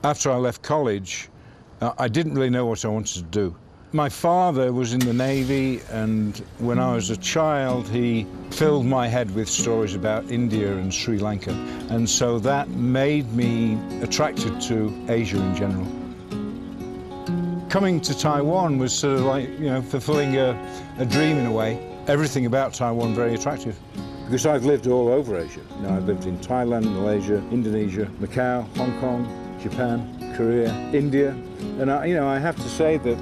After I left college, I didn't really know what I wanted to do. My father was in the Navy, and when I was a child, he filled my head with stories about India and Sri Lanka, and so that made me attracted to Asia in general. Coming to Taiwan was sort of like, fulfilling a dream in a way. Everything about Taiwan very attractive. Because I've lived all over Asia. I've lived in Thailand, Malaysia, Indonesia, Macau, Hong Kong, Japan, Korea, India, and I have to say that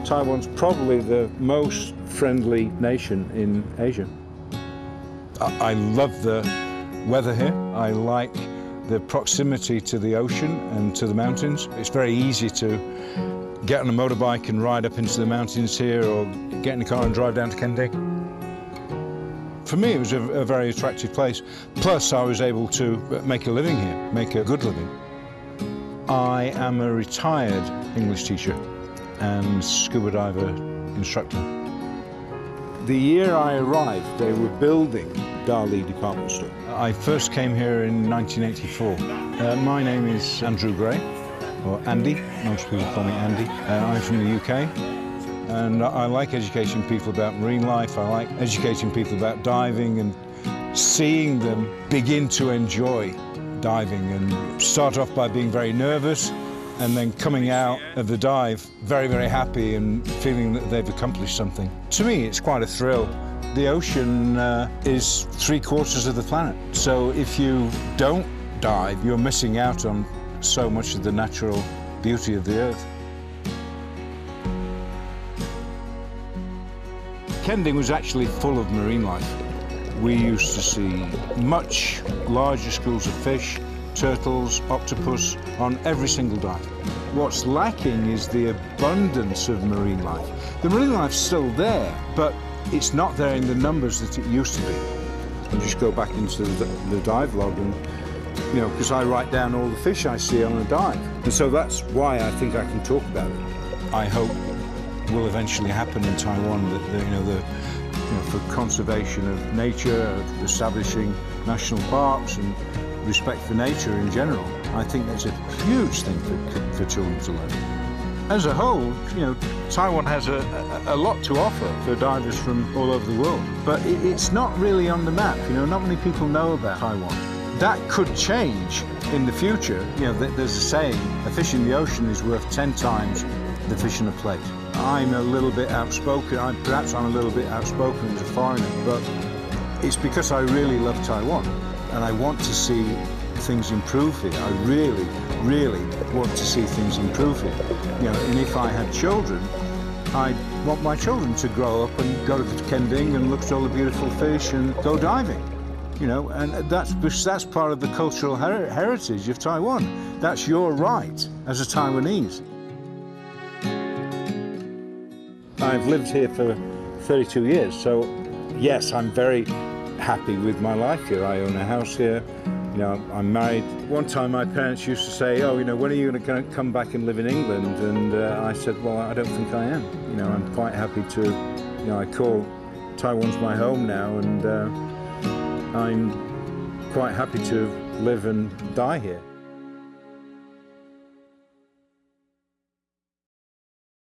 Taiwan's probably the most friendly nation in Asia. I love the weather here. I like the proximity to the ocean and to the mountains. It's very easy to get on a motorbike and ride up into the mountains here, or get in a car and drive down to Kending. For me, it was a very attractive place. Plus, I was able to make a living here, make a good living. I am a retired English teacher and scuba diver instructor. The year I arrived, they were building Dali department store. I first came here in 1984. My name is Andrew Gray, or Andy. Most people call me Andy. I'm from the UK, and I like educating people about marine life. I like educating people about diving and seeing them begin to enjoy diving and start off by being very nervous, and then coming out of the dive very, very happy and feeling that they've accomplished something. To me, it's quite a thrill. The ocean is 3/4 of the planet. So if you don't dive, you're missing out on so much of the natural beauty of the earth. Kending was actually full of marine life. We used to see much larger schools of fish, turtles, octopus on every single dive. What's lacking is the abundance of marine life. The marine life's still there, but it's not there in the numbers that it used to be. You just go back into the dive log and, because I write down all the fish I see on a dive. And so that's why I think I can talk about it. I hope will eventually happen in Taiwan that for conservation of nature, of establishing national parks and respect for nature in general, I think that's a huge thing for children to learn. As a whole, Taiwan has a lot to offer for divers from all over the world, but it's not really on the map. Not many people know about Taiwan. That could change in the future. There's a saying, a fish in the ocean is worth 10 times the fish in a plate. I'm a little bit outspoken. Perhaps I'm a little bit outspoken as a foreigner, but it's because I really love Taiwan and I want to see things improve here. I really, really want to see things improve here. And if I had children, I'd want my children to grow up and go to Kending and look at all the beautiful fish and go diving. And that's part of the cultural heritage of Taiwan. That's your right as a Taiwanese. I've lived here for 32 years, so yes, I'm very happy with my life here. I own a house here. I'm married. One time my parents used to say, when are you going to come back and live in England? And I said, well, I don't think I am. I'm quite happy to, I call Taiwan's my home now, and I'm quite happy to live and die here.